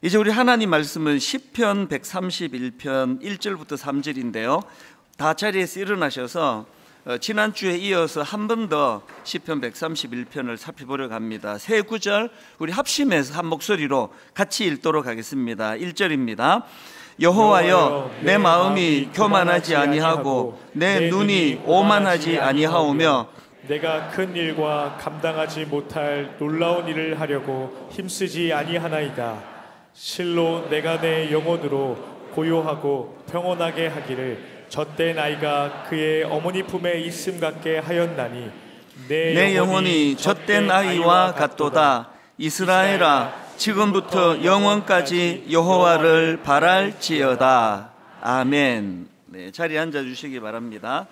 이제 우리 하나님 말씀은 시편 131편 1절부터 3절인데요. 다 자리에서 일어나셔서 지난주에 이어서 한 번 더 시편 131편을 살펴보려고 합니다. 세 구절 우리 합심해서 한 목소리로 같이 읽도록 하겠습니다. 1절입니다. 여호와여, 내 마음이 교만하지 아니하고 내 눈이 오만하지 아니하오며 내가 큰 일과 감당하지 못할 놀라운 일을 하려고 힘쓰지 아니하나이다. 실로 내가 내 영혼으로 고요하고 평온하게 하기를 젖된 아이가 그의 어머니 품에 있음 같게 하였나니 내 영혼이 젖된 아이와 같도다. 이스라엘아, 지금부터 영원까지 여호와를 바랄지어다. 아멘. 네, 자리에 앉아주시기 바랍니다.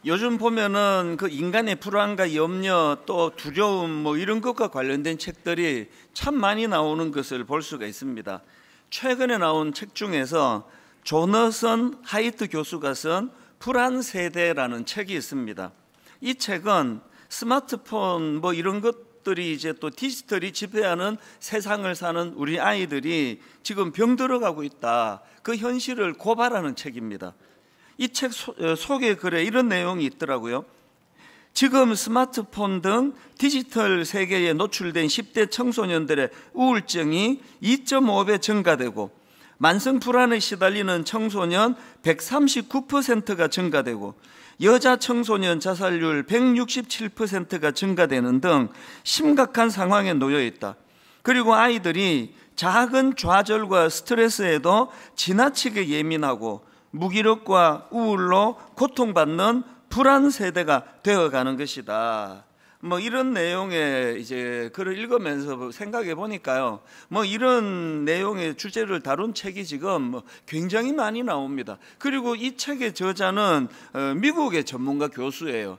요즘 보면은 그 인간의 불안과 염려 또 두려움 뭐 이런 것과 관련된 책들이 참 많이 나오는 것을 볼 수가 있습니다. 최근에 나온 책 중에서 조너선 하이트 교수가 쓴 불안 세대라는 책이 있습니다. 이 책은 스마트폰 뭐 이런 것들이 이제 또 디지털이 지배하는 세상을 사는 우리 아이들이 지금 병들어가고 있다. 그 현실을 고발하는 책입니다. 이 책 소개 글에 이런 내용이 있더라고요. 지금 스마트폰 등 디지털 세계에 노출된 10대 청소년들의 우울증이 2.5배 증가되고 만성 불안에 시달리는 청소년 139%가 증가되고 여자 청소년 자살률 167%가 증가되는 등 심각한 상황에 놓여 있다. 그리고 아이들이 작은 좌절과 스트레스에도 지나치게 예민하고 무기력과 우울로 고통받는 불안 세대가 되어가는 것이다. 뭐 이런 내용의 이제 글을 읽으면서 생각해 보니까요. 뭐 이런 내용의 주제를 다룬 책이 지금 뭐 굉장히 많이 나옵니다. 그리고 이 책의 저자는 미국의 전문가 교수예요.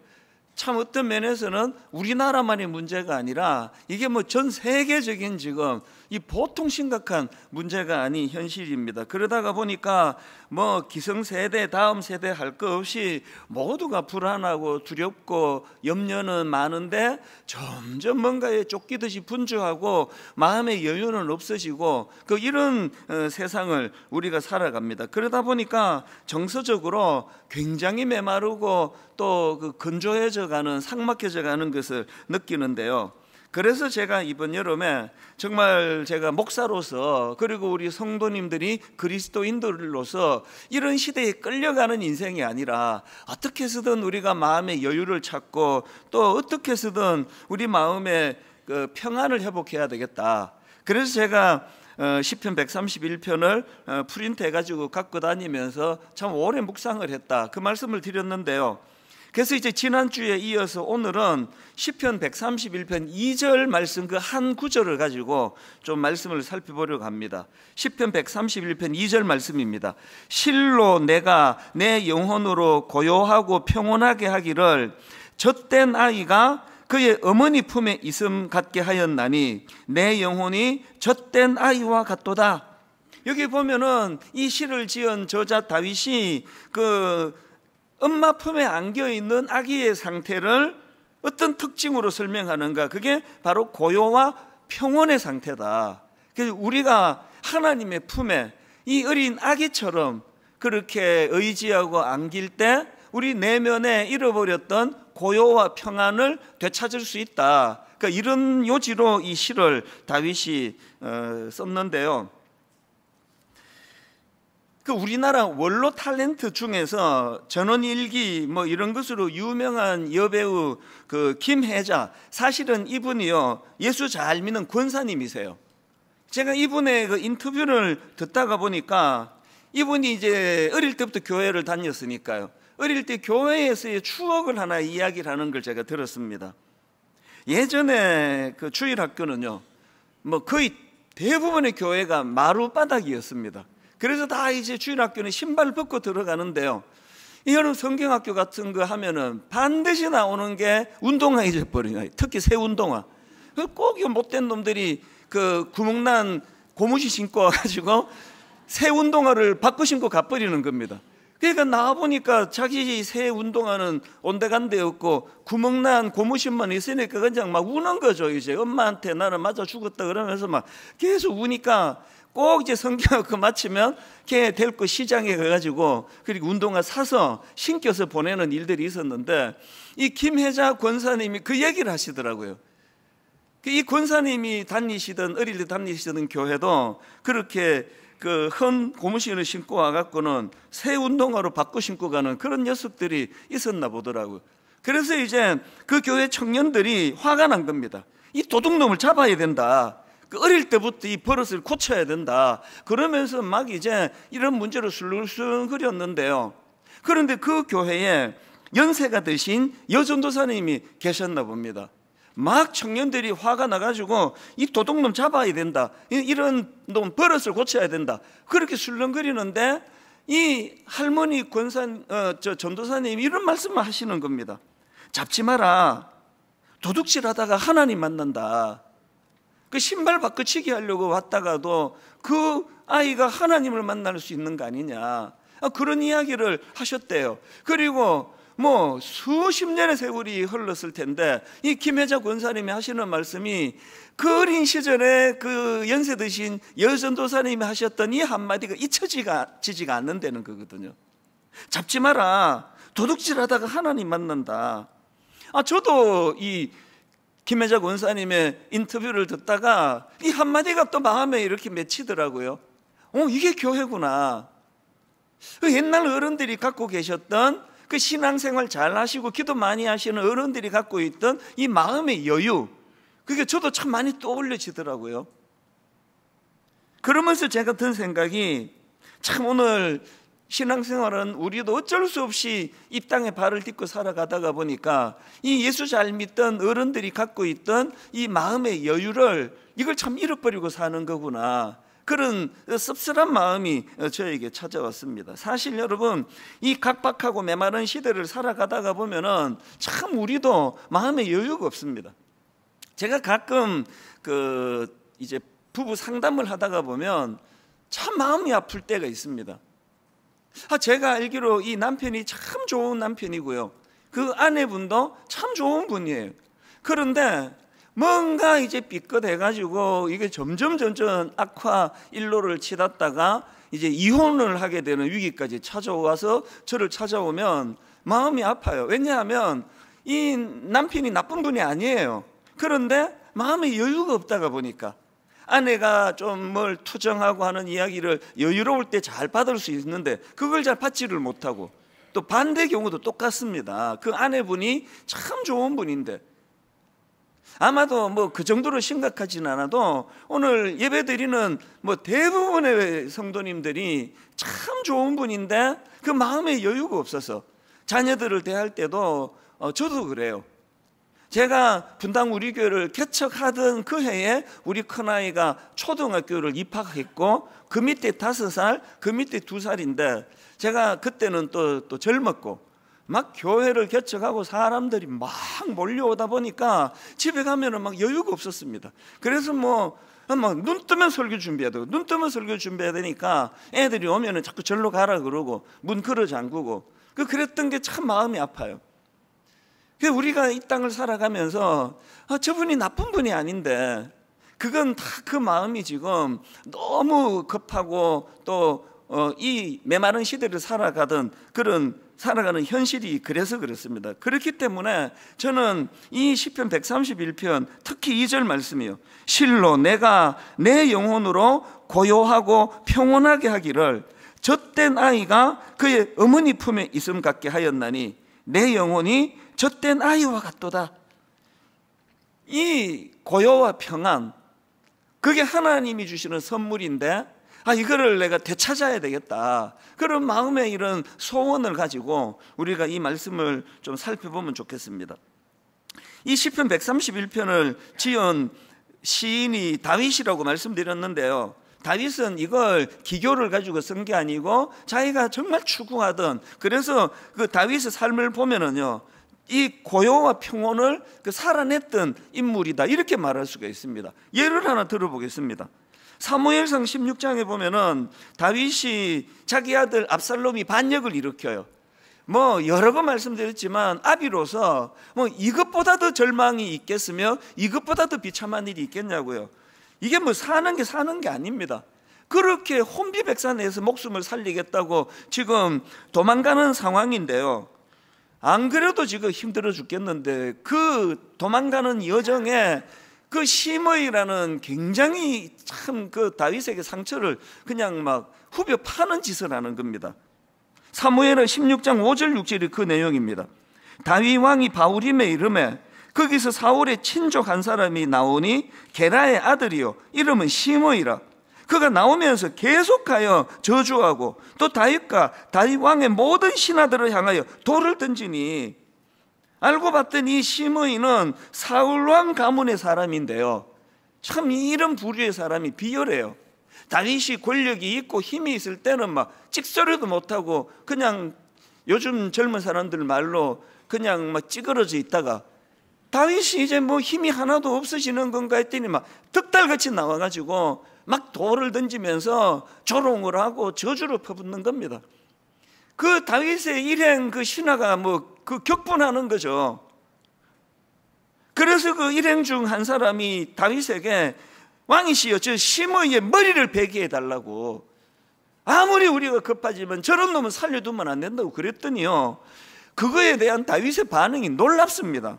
참 어떤 면에서는 우리나라만의 문제가 아니라 이게 뭐 전 세계적인 지금 이 보통 심각한 문제가 아닌 현실입니다. 그러다가 보니까 뭐 기성세대, 다음 세대 할 것 없이 모두가 불안하고 두렵고 염려는 많은데 점점 뭔가에 쫓기듯이 분주하고 마음의 여유는 없어지고 이런 세상을 우리가 살아갑니다. 그러다 보니까 정서적으로 굉장히 메마르고 또 건조해져 가는, 삭막해져 가는 것을 느끼는데요. 그래서 제가 이번 여름에 정말 제가 목사로서 그리고 우리 성도님들이 그리스도인들로서 이런 시대에 끌려가는 인생이 아니라 어떻게 해서든 우리가 마음의 여유를 찾고 또 어떻게 해서든 우리 마음의 평안을 회복해야 되겠다. 그래서 제가 시편 131편을 프린트해가지고 갖고 다니면서 참 오래 묵상을 했다. 그 말씀을 드렸는데요. 그래서 이제 지난주에 이어서 오늘은 시편 131편 2절 말씀 그 한 구절을 가지고 좀 말씀을 살펴보려고 합니다. 시편 131편 2절 말씀입니다. 실로 내가 내 영혼으로 고요하고 평온하게 하기를 젖된 아이가 그의 어머니 품에 있음 같게 하였나니 내 영혼이 젖된 아이와 같도다. 여기 보면은 이 시를 지은 저자 다윗이 엄마 품에 안겨있는 아기의 상태를 어떤 특징으로 설명하는가? 그게 바로 고요와 평온의 상태다. 그래서 우리가 하나님의 품에 이 어린 아기처럼 그렇게 의지하고 안길 때 우리 내면에 잃어버렸던 고요와 평안을 되찾을 수 있다. 그러니까 이런 요지로 이 시를 다윗이 썼는데요. 우리나라 원로 탤런트 중에서 전원일기 뭐 이런 것으로 유명한 여배우 김혜자, 사실은 이분이요 예수 잘 믿는 권사님이세요. 제가 이분의 인터뷰를 듣다가 보니까 이분이 이제 어릴 때부터 교회를 다녔으니까요. 어릴 때 교회에서의 추억을 하나 이야기를 하는 걸 제가 들었습니다. 예전에 주일학교는요 뭐 거의 대부분의 교회가 마룻바닥이었습니다. 그래서 다 이제 주일학교는 신발을 벗고 들어가는데요. 여름 성경학교 같은 거 하면은 반드시 나오는 게 운동화가 돼버려요. 특히 새 운동화. 꼭 못된 놈들이 구멍난 고무신 신고 와가지고 새 운동화를 바꿔 신고 가버리는 겁니다. 그러니까 나와보니까 자기 새 운동화는 온데간데 없고 구멍난 고무신만 있으니까 그냥 막 우는 거죠. 이제 엄마한테 나는 맞아 죽었다 그러면서 막 계속 우니까 꼭 이제 성경학교 마치면 걔 데리고 시장에 가가지고 그리고 운동화 사서 신겨서 보내는 일들이 있었는데, 이 김혜자 권사님이 그 얘기를 하시더라고요. 이 권사님이 어릴 때 다니시던 교회도 그렇게 그 헌 고무신을 신고 와갖고는 새 운동화로 바꿔 신고 가는 그런 녀석들이 있었나 보더라고요. 그래서 이제 그 교회 청년들이 화가 난 겁니다. 이 도둑놈을 잡아야 된다. 그 어릴 때부터 이 버릇을 고쳐야 된다. 그러면서 막 이제 이런 문제로 술술거렸는데요. 그런데 그 교회에 연세가 드신 여전도사님이 계셨나 봅니다. 막 청년들이 화가 나가지고 이 도둑놈 잡아야 된다, 이런 놈 버릇을 고쳐야 된다, 그렇게 술렁거리는데 이 할머니 전도사님이 이런 말씀을 하시는 겁니다. 잡지 마라. 도둑질하다가 하나님 만난다. 그 신발 바꿔치기 하려고 왔다가도 그 아이가 하나님을 만날 수 있는 거 아니냐, 그런 이야기를 하셨대요. 그리고 뭐 수십 년의 세월이 흘렀을 텐데 이 김혜자 권사님이 하시는 말씀이 그 어린 시절에 그 연세 드신 여전도사님이 하셨던 이 한마디가 잊혀지지가 않는다는 거거든요. 잡지 마라. 도둑질하다가 하나님 만난다. 저도 이 김혜자 권사님의 인터뷰를 듣다가 이 한마디가 또 마음에 이렇게 맺히더라고요. 이게 교회구나. 그 옛날 어른들이 갖고 계셨던 그 신앙생활 잘 하시고 기도 많이 하시는 어른들이 갖고 있던 이 마음의 여유, 그게 저도 참 많이 떠올려지더라고요. 그러면서 제가 든 생각이, 참 오늘 신앙생활은 우리도 어쩔 수 없이 이 땅에 발을 딛고 살아가다가 보니까 이 예수 잘 믿던 어른들이 갖고 있던 이 마음의 여유를, 이걸 참 잃어버리고 사는 거구나, 그런 씁쓸한 마음이 저에게 찾아왔습니다. 사실 여러분, 이 각박하고 메마른 시대를 살아가다가 보면은 참 우리도 마음의 여유가 없습니다. 제가 가끔 이제 부부 상담을 하다가 보면 참 마음이 아플 때가 있습니다. 제가 알기로 이 남편이 참 좋은 남편이고요, 그 아내분도 참 좋은 분이에요. 그런데 뭔가 이제 삐끗해가지고 이게 점점 악화 일로를 치닫다가 이제 이혼을 하게 되는 위기까지 찾아와서 저를 찾아오면 마음이 아파요. 왜냐하면 이 남편이 나쁜 분이 아니에요. 그런데 마음에 여유가 없다가 보니까 아내가 좀 뭘 투정하고 하는 이야기를 여유로울 때 잘 받을 수 있는데 그걸 잘 받지를 못하고, 또 반대 경우도 똑같습니다. 그 아내분이 참 좋은 분인데 아마도 뭐 그 정도로 심각하진 않아도 오늘 예배드리는 뭐 대부분의 성도님들이 참 좋은 분인데 그 마음에 여유가 없어서 자녀들을 대할 때도 저도 그래요. 제가 분당 우리 교회를 개척하던 그 해에 우리 큰아이가 초등학교를 입학했고 그 밑에 5살, 그 밑에 2살인데 제가 그때는 또 젊었고 막 교회를 개척하고 사람들이 막 몰려오다 보니까 집에 가면은 막 여유가 없었습니다. 그래서 눈 뜨면 설교 준비해야 되고, 눈 뜨면 설교 준비해야 되니까 애들이 오면은 자꾸 절로 가라 그러고 문 걸어 잠그고, 그랬던 게 참 마음이 아파요. 우리가 이 땅을 살아가면서 저분이 나쁜 분이 아닌데 그건 다 그 마음이 지금 너무 급하고 또 이 메마른 시대를 살아가는 현실이 그래서 그렇습니다. 그렇기 때문에 저는 이 시편 131편 특히 2절 말씀이요, 실로 내가 내 영혼으로 고요하고 평온하게 하기를 젖된 아이가 그의 어머니 품에 있음 같게 하였나니 내 영혼이 젖된 아이와 같도다. 이 고요와 평안, 그게 하나님이 주시는 선물인데 이거를 내가 되찾아야 되겠다, 그런 마음의 이런 소원을 가지고 우리가 이 말씀을 좀 살펴보면 좋겠습니다. 이 시편 131편을 지은 시인이 다윗이라고 말씀드렸는데요, 다윗은 이걸 기교를 가지고 쓴 게 아니고 자기가 정말 추구하던, 그래서 그 다윗의 삶을 보면은요, 이 고요와 평온을 살아냈던 인물이다, 이렇게 말할 수가 있습니다. 예를 하나 들어보겠습니다. 사무엘상 16장에 보면은 다윗이 자기 아들 압살롬이 반역을 일으켜요. 뭐 여러 번 말씀드렸지만 아비로서 뭐 이것보다 더 절망이 있겠으며 이것보다 더 비참한 일이 있겠냐고요. 이게 뭐 사는 게 아닙니다. 그렇게 혼비백산해서 목숨을 살리겠다고 지금 도망가는 상황인데요. 안 그래도 지금 힘들어 죽겠는데 그 도망가는 여정에 그 심의라는 굉장히 참 그 다윗에게 상처를 그냥 막 후벼 파는 짓을 하는 겁니다. 사무엘하 16장 5절 6절이 그 내용입니다. 다윗 왕이 바울임에 이름에 거기서 사울의 친족 한 사람이 나오니 게라의 아들이요 이름은 심의라. 그가 나오면서 계속하여 저주하고 또 다윗과 다윗 왕의 모든 신하들을 향하여 돌을 던지니, 알고 봤더니 심의는 사울 왕 가문의 사람인데요. 참 이런 부류의 사람이 비열해요. 다윗이 권력이 있고 힘이 있을 때는 막 찍소리도 못하고 그냥 요즘 젊은 사람들 말로 그냥 막 찌그러져 있다가 다윗이 이제 뭐 힘이 하나도 없어지는 건가 했더니 막 득달같이 나와가지고 막 돌을 던지면서 조롱을 하고 저주를 퍼붓는 겁니다. 그 다윗의 일행 그 신하가 뭐 그 격분하는 거죠. 그래서 그 일행 중 한 사람이 다윗에게 왕이시여 저 심의의 머리를 베게 해달라고, 아무리 우리가 급하지만 저런 놈은 살려두면 안 된다고 그랬더니요, 그거에 대한 다윗의 반응이 놀랍습니다.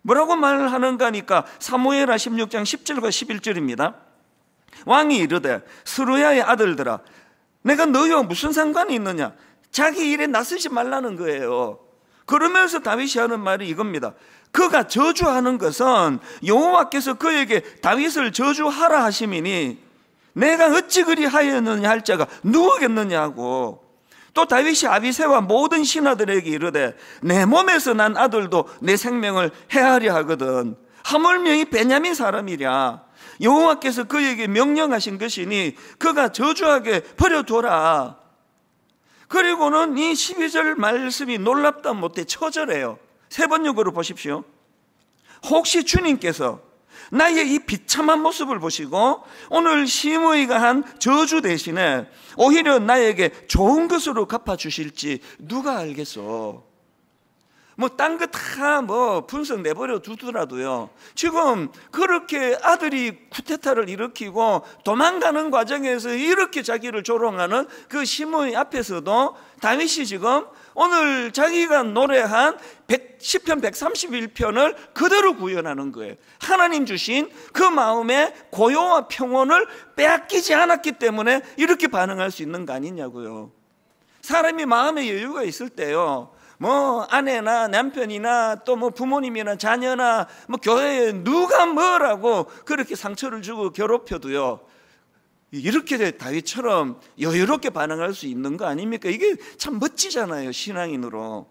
뭐라고 말하는가 하니까 사무엘하 16장 10절과 11절입니다. 왕이 이르되 스루야의 아들들아 내가 너희와 무슨 상관이 있느냐, 자기 일에 나서지 말라는 거예요. 그러면서 다윗이 하는 말이 이겁니다. 그가 저주하는 것은 여호와께서 그에게 다윗을 저주하라 하심이니 내가 어찌 그리 하였느냐 할 자가 누구겠느냐고. 또 다윗이 아비새와 모든 신하들에게 이르되 내 몸에서 난 아들도 내 생명을 해하려 하거든 하물며 이 베냐민 사람이랴. 여호와께서 그에게 명령하신 것이니 그가 저주하게 버려둬라. 그리고는 이 12절 말씀이 놀랍다 못해 처절해요. 세 번역으로 보십시오. 혹시 주님께서 나의 이 비참한 모습을 보시고 오늘 심의가 한 저주 대신에 오히려 나에게 좋은 것으로 갚아주실지 누가 알겠어. 뭐 딴 거 다 뭐 분석 내버려 두더라도요, 지금 그렇게 아들이 쿠데타를 일으키고 도망가는 과정에서 이렇게 자기를 조롱하는 그 심의 앞에서도 다윗이 지금 오늘 자기가 노래한 시편 131편을 그대로 구현하는 거예요. 하나님 주신 그 마음의 고요와 평온을 빼앗기지 않았기 때문에 이렇게 반응할 수 있는 거 아니냐고요. 사람이 마음의 여유가 있을 때요, 뭐 아내나 남편이나 또 뭐 부모님이나 자녀나 뭐 교회에 누가 뭐라고 그렇게 상처를 주고 괴롭혀도요, 이렇게 다윗처럼 여유롭게 반응할 수 있는 거 아닙니까? 이게 참 멋지잖아요. 신앙인으로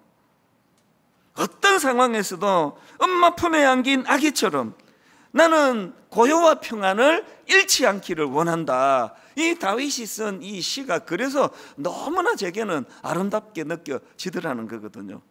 어떤 상황에서도 엄마 품에 안긴 아기처럼 나는 고요와 평안을 잃지 않기를 원한다. 이 다윗이 쓴 이 시가 그래서 너무나 제게는 아름답게 느껴지더라는 거거든요.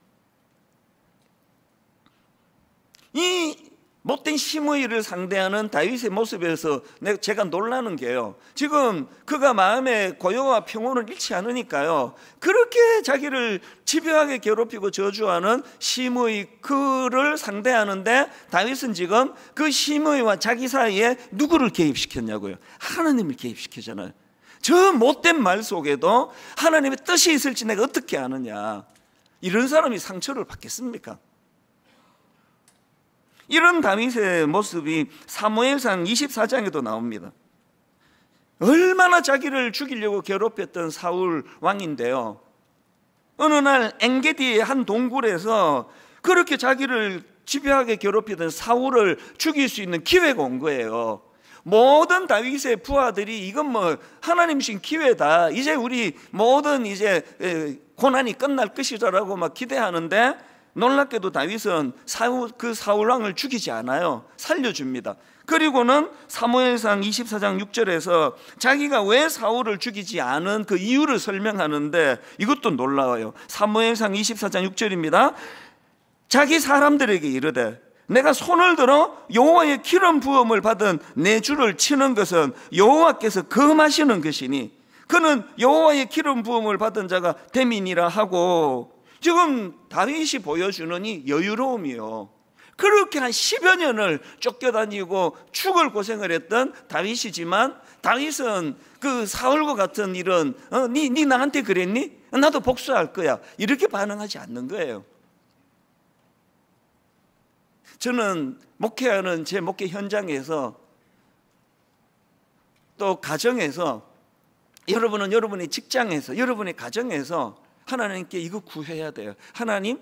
이 못된 심의를 상대하는 다윗의 모습에서 제가 놀라는 게요, 지금 그가 마음의 고요와 평온을 잃지 않으니까요, 그렇게 자기를 집요하게 괴롭히고 저주하는 심의 그를 상대하는데 다윗은 지금 그 심의와 자기 사이에 누구를 개입시켰냐고요? 하나님을 개입시키잖아요. 저 못된 말 속에도 하나님의 뜻이 있을지 내가 어떻게 아느냐. 이런 사람이 상처를 받겠습니까? 이런 다윗의 모습이 사무엘상 24장에도 나옵니다. 얼마나 자기를 죽이려고 괴롭혔던 사울 왕인데요, 어느 날 엔게디의 한 동굴에서 그렇게 자기를 집요하게 괴롭히던 사울을 죽일 수 있는 기회가 온 거예요. 모든 다윗의 부하들이 이건 뭐 하나님 주신 기회다, 이제 우리 모든 이제 고난이 끝날 것이라고 막 기대하는데, 놀랍게도 다윗은 그 사울왕을 죽이지 않아요. 살려줍니다. 그리고는 사무엘상 24장 6절에서 자기가 왜 사울을 죽이지 않은 그 이유를 설명하는데 이것도 놀라워요. 사무엘상 24장 6절입니다. 자기 사람들에게 이르되 내가 손을 들어 여호와의 기름 부음을 받은 내 주를 치는 것은 여호와께서 금하시는 것이니 그는 여호와의 기름 부음을 받은 자가 됨이니라 하고, 지금 다윗이 보여주는 이 여유로움이요, 그렇게 한 10여 년을 쫓겨다니고 죽을 고생을 했던 다윗이지만, 다윗은 그 사울과 같은 일은 니 나한테 그랬니? 나도 복수할 거야, 이렇게 반응하지 않는 거예요. 저는 목회하는 제 목회 현장에서 또 가정에서, 여러분은 여러분의 직장에서, 여러분의 가정에서 하나님께 이거 구해야 돼요. 하나님,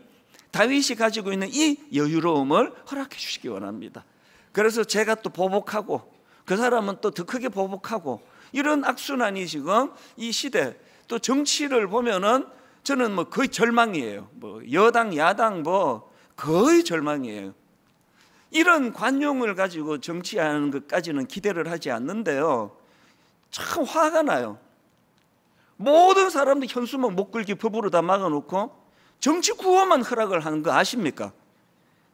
다윗이 가지고 있는 이 여유로움을 허락해 주시기 원합니다. 그래서 제가 또 보복하고 그 사람은 또 더 크게 보복하고, 이런 악순환이 지금 이 시대, 또 정치를 보면은 저는 뭐 거의 절망이에요. 뭐 여당 야당 뭐 거의 절망이에요. 이런 관용을 가지고 정치하는 것까지는 기대를 하지 않는데요, 참 화가 나요. 모든 사람들 현수막 못 걸기 법으로 다 막아놓고 정치 구호만 허락을 하는 거 아십니까?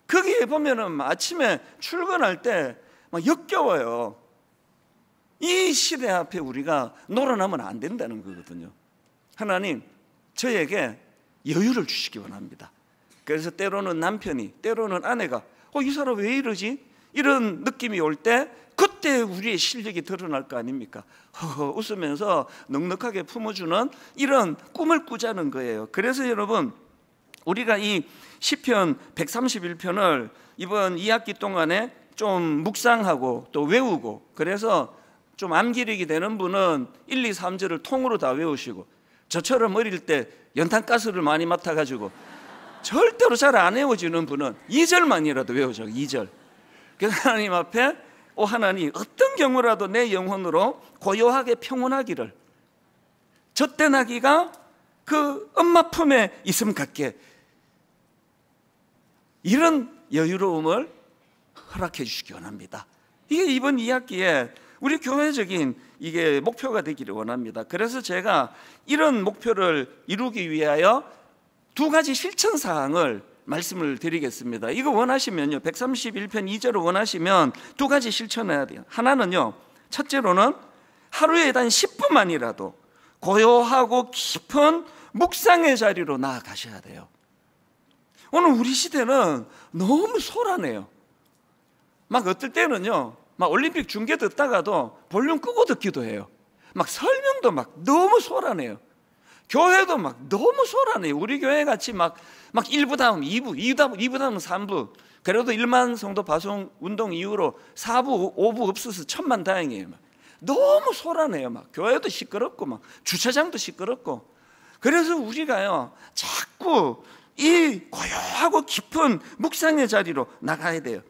거기에 보면은 아침에 출근할 때 막 역겨워요. 이 시대 앞에 우리가 놀아나면 안 된다는 거거든요. 하나님, 저에게 여유를 주시기 원합니다. 그래서 때로는 남편이, 때로는 아내가 이 사람 왜 이러지? 이런 느낌이 올 때, 그때 우리의 실력이 드러날 거 아닙니까? 웃으면서 넉넉하게 품어주는 이런 꿈을 꾸자는 거예요. 그래서 여러분, 우리가 이 시편 131편을 이번 2학기 동안에 좀 묵상하고 또 외우고, 그래서 좀 암기력이 되는 분은 1, 2, 3절을 통으로 다 외우시고, 저처럼 어릴 때 연탄가스를 많이 맡아가지고 절대로 잘 안 외워지는 분은 2절만이라도 외우죠. 2절. 그래서 하나님 앞에, 하나님, 어떤 경우라도 내 영혼으로 고요하게 평온하기를, 젖대 나기가 그 엄마 품에 있음 같게, 이런 여유로움을 허락해 주시기 원합니다. 이게 이번 2학기에 우리 교회적인 이게 목표가 되기를 원합니다. 그래서 제가 이런 목표를 이루기 위하여 두 가지 실천 사항을 말씀을 드리겠습니다. 이거 원하시면요, 131편 2절을 원하시면 두 가지 실천해야 돼요. 하나는요, 첫째로는 하루에 단 10분만이라도 고요하고 깊은 묵상의 자리로 나아가셔야 돼요. 오늘 우리 시대는 너무 소란해요. 막 어떨 때는요, 막 올림픽 중계 듣다가도 볼륨 끄고 듣기도 해요. 막 설명도 막 너무 소란해요. 교회도 막 너무 소란해요. 우리 교회 같이 막 1부 다음 2부, 2부 다음 3부, 그래도 1만 성도 파송 운동 이후로 4부, 5부 없어서 천만다행이에요. 막 너무 소란해요. 막 교회도 시끄럽고 막 주차장도 시끄럽고. 그래서 우리가요, 자꾸 이 고요하고 깊은 묵상의 자리로 나가야 돼요.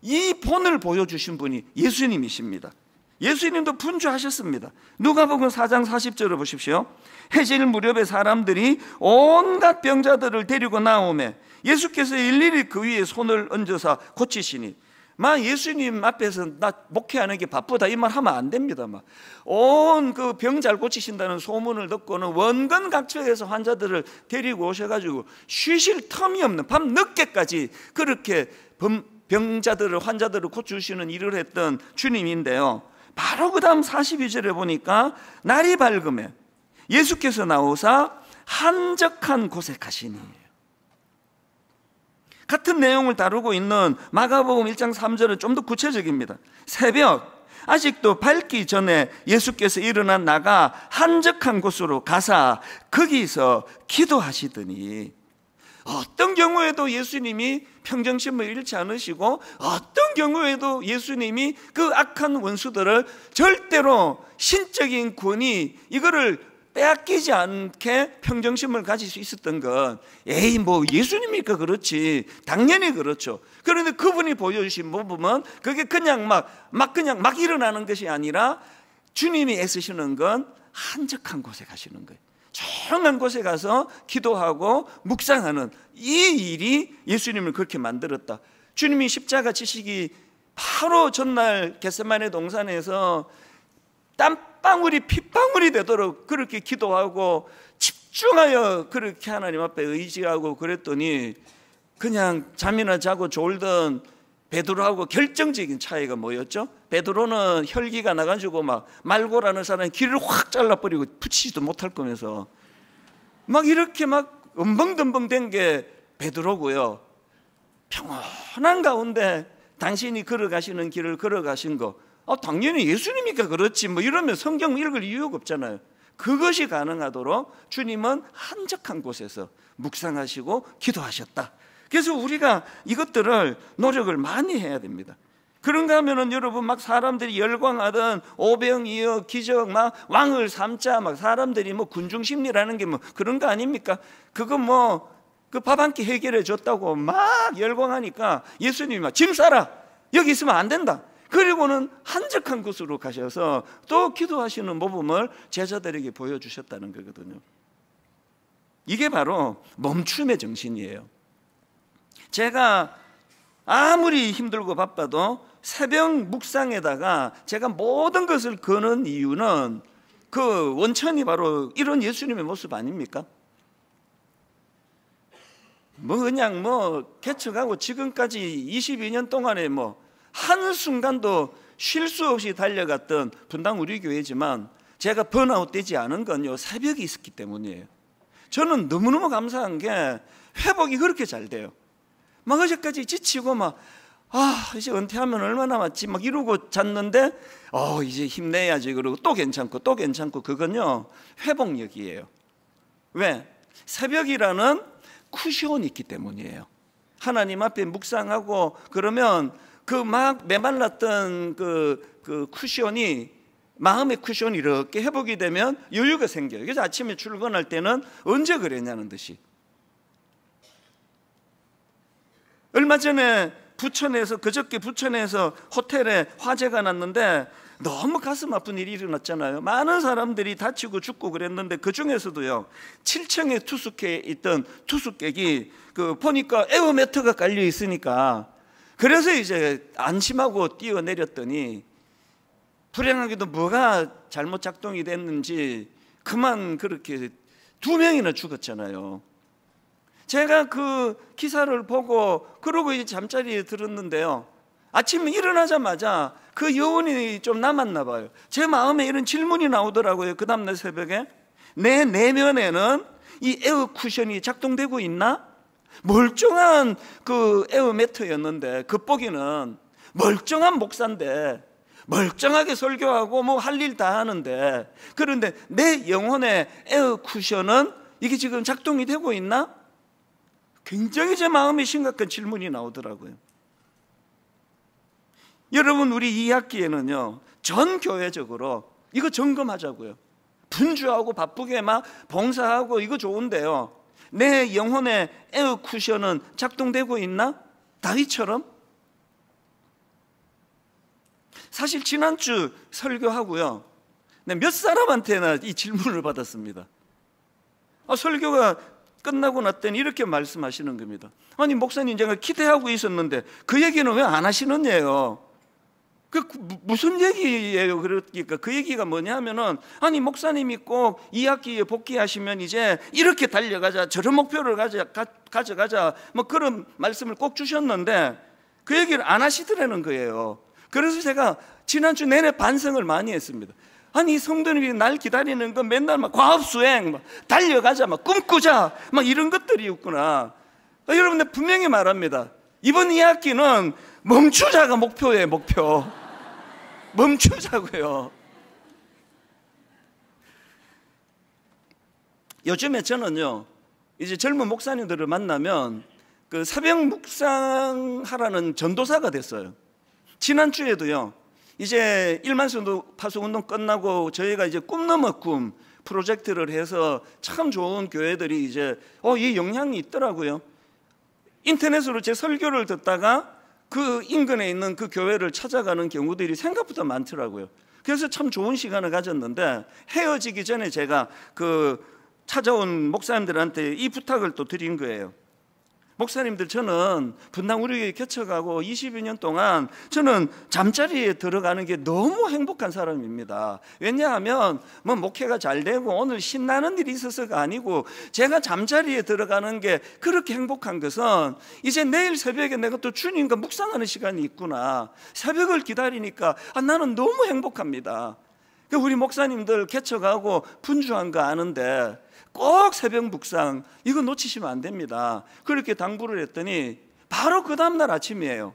이 본을 보여주신 분이 예수님이십니다. 예수님도 분주하셨습니다. 누가복음 4장 40절을 보십시오. 해질 무렵에 사람들이 온갖 병자들을 데리고 나오매 예수께서 일일이 그 위에 손을 얹어서 고치시니, 막 예수님 앞에서 나 목회하는 게 바쁘다 이 말 하면 안 됩니다. 막 온 그 병 잘 고치신다는 소문을 듣고는 원근 각처에서 환자들을 데리고 오셔가지고 쉬실 텀이 없는 밤 늦게까지 그렇게 병자들을, 환자들을 고치시는 일을 했던 주님인데요, 바로 그 다음 42절에 보니까 날이 밝음에 예수께서 나오사 한적한 곳에 가시니, 같은 내용을 다루고 있는 마가복음 1장 3절은 좀 더 구체적입니다. 새벽 아직도 밝기 전에 예수께서 일어나 나가 한적한 곳으로 가사 거기서 기도하시더니, 어떤 경우에도 예수님이 평정심을 잃지 않으시고, 어떤 경우에도 예수님이 그 악한 원수들을 절대로 신적인 권위 이거를 빼앗기지 않게 평정심을 가질 수 있었던 건, 뭐 예수님이니까 그렇지, 당연히 그렇죠. 그런데 그분이 보여주신 모범은 그게 그냥 막 일어나는 것이 아니라, 주님이 애쓰시는 건 한적한 곳에 가시는 거예요. 조용한 곳에 가서 기도하고 묵상하는 이 일이 예수님을 그렇게 만들었다. 주님이 십자가 지시기 바로 전날 겟세마네 동산에서 땀방울이 핏방울이 되도록 그렇게 기도하고 집중하여 그렇게 하나님 앞에 의지하고 그랬더니, 그냥 잠이나 자고 졸던 베드로하고 결정적인 차이가 뭐였죠? 베드로는 혈기가 나가지고 막 말고라는 사람이 귀를 확 잘라버리고 붙이지도 못할 거면서 막 이렇게 막 엄벙덤벙 된 게 베드로고요. 평온한 가운데 당신이 걸어가시는 길을 걸어가신 거, 당연히 예수님이니까 그렇지 뭐 이러면 성경 읽을 이유가 없잖아요. 그것이 가능하도록 주님은 한적한 곳에서 묵상하시고 기도하셨다. 그래서 우리가 이것들을 노력을 많이 해야 됩니다. 그런가 하면은 여러분 막 사람들이 열광하던 오병이어 기적 막 왕을 삼자 막 사람들이 뭐 군중심리라는 게 뭐 그런 거 아닙니까? 그거 뭐 그 밥 한 끼 해결해 줬다고 막 열광하니까 예수님이 막 짐 싸라, 여기 있으면 안 된다. 그리고는 한적한 곳으로 가셔서 또 기도하시는 모범을 제자들에게 보여주셨다는 거거든요. 이게 바로 멈춤의 정신이에요. 제가 아무리 힘들고 바빠도 새벽 묵상에다가 제가 모든 것을 거는 이유는 그 원천이 바로 이런 예수님의 모습 아닙니까? 뭐 그냥 뭐 개척하고 지금까지 22년 동안에 뭐 한순간도 쉴 수 없이 달려갔던 분당 우리 교회지만 제가 번아웃 되지 않은 건요, 새벽이 있었기 때문이에요. 저는 너무너무 감사한 게 회복이 그렇게 잘 돼요. 막 어제까지 지치고 막 이제 은퇴하면 얼마 남았지 막 이러고 잤는데 이제 힘내야지 그러고 또 괜찮고 그건요 회복력이에요. 왜? 새벽이라는 쿠션이 있기 때문이에요. 하나님 앞에 묵상하고 그러면 그 막 메말랐던 그 쿠션이, 마음의 쿠션이 이렇게 회복이 되면 여유가 생겨요. 그래서 아침에 출근할 때는 언제 그랬냐는 듯이. 얼마 전에 그저께 부천에서 호텔에 화재가 났는데 너무 가슴 아픈 일이 일어났잖아요. 많은 사람들이 다치고 죽고 그랬는데 그 중에서도요 7층에 투숙해 있던 투숙객이 보니까 에어매트가 깔려 있으니까 그래서 이제 안심하고 뛰어내렸더니 불행하게도 뭐가 잘못 작동이 됐는지 그만 그렇게 2명이나 죽었잖아요. 제가 그 기사를 보고 그러고 이제 잠자리에 들었는데요, 아침에 일어나자마자 그 여운이 좀 남았나 봐요. 제 마음에 이런 질문이 나오더라고요. 그 다음날 새벽에 내 내면에는 이 에어 쿠션이 작동되고 있나? 멀쩡한 그 에어 매트였는데 겉보기는 멀쩡한 목사인데 멀쩡하게 설교하고 뭐 할 일 다 하는데, 그런데 내 영혼의 에어 쿠션은 이게 지금 작동이 되고 있나? 굉장히 제 마음에 심각한 질문이 나오더라고요. 여러분, 우리 2학기에는요 전 교회적으로 이거 점검하자고요. 분주하고 바쁘게 막 봉사하고 이거 좋은데요, 내 영혼의 에어 쿠션은 작동되고 있나? 다윗처럼? 사실 지난주 설교하고요 몇 사람한테나 이 질문을 받았습니다. 설교가 끝나고 났더니 이렇게 말씀하시는 겁니다. 아니 목사님, 제가 기대하고 있었는데 그 얘기는 왜 안 하시느냐요. 무슨 얘기예요? 그러니까 그 얘기가 뭐냐면은, 아니 목사님이 꼭 2학기에 복귀하시면 이제 이렇게 달려가자, 저런 목표를 가져가자 뭐 그런 말씀을 꼭 주셨는데 그 얘기를 안 하시더라는 거예요. 그래서 제가 지난주 내내 반성을 많이 했습니다. 아니 성도님이 날 기다리는 건 맨날 막 과업수행, 막 달려가자, 막 꿈꾸자, 막 이런 것들이었구나. 여러분들 분명히 말합니다. 이번 2학기는 멈추자가 목표예요. 목표. 멈추자고요. 요즘에 저는요 이제 젊은 목사님들을 만나면 그 새벽 묵상하라는 전도사가 됐어요. 지난주에도요 이제 1만 성도 파송운동 끝나고 저희가 이제 꿈 넘어 꿈 프로젝트를 해서 참 좋은 교회들이 이제 이 영향이 있더라고요. 인터넷으로 제 설교를 듣다가 그 인근에 있는 그 교회를 찾아가는 경우들이 생각보다 많더라고요. 그래서 참 좋은 시간을 가졌는데, 헤어지기 전에 제가 그 찾아온 목사님들한테 이 부탁을 또 드린 거예요. 목사님들, 저는 분당 우리교회 개척하고 20여 년 동안 저는 잠자리에 들어가는 게 너무 행복한 사람입니다. 왜냐하면 뭐 목회가 잘 되고 오늘 신나는 일이 있어서가 아니고, 제가 잠자리에 들어가는 게 그렇게 행복한 것은 이제 내일 새벽에 내가 또 주님과 묵상하는 시간이 있구나, 새벽을 기다리니까 나는 너무 행복합니다. 우리 목사님들 개척하고 분주한 거 아는데 꼭 새벽 묵상 이거 놓치시면 안 됩니다. 그렇게 당부를 했더니 바로 그 다음날 아침이에요.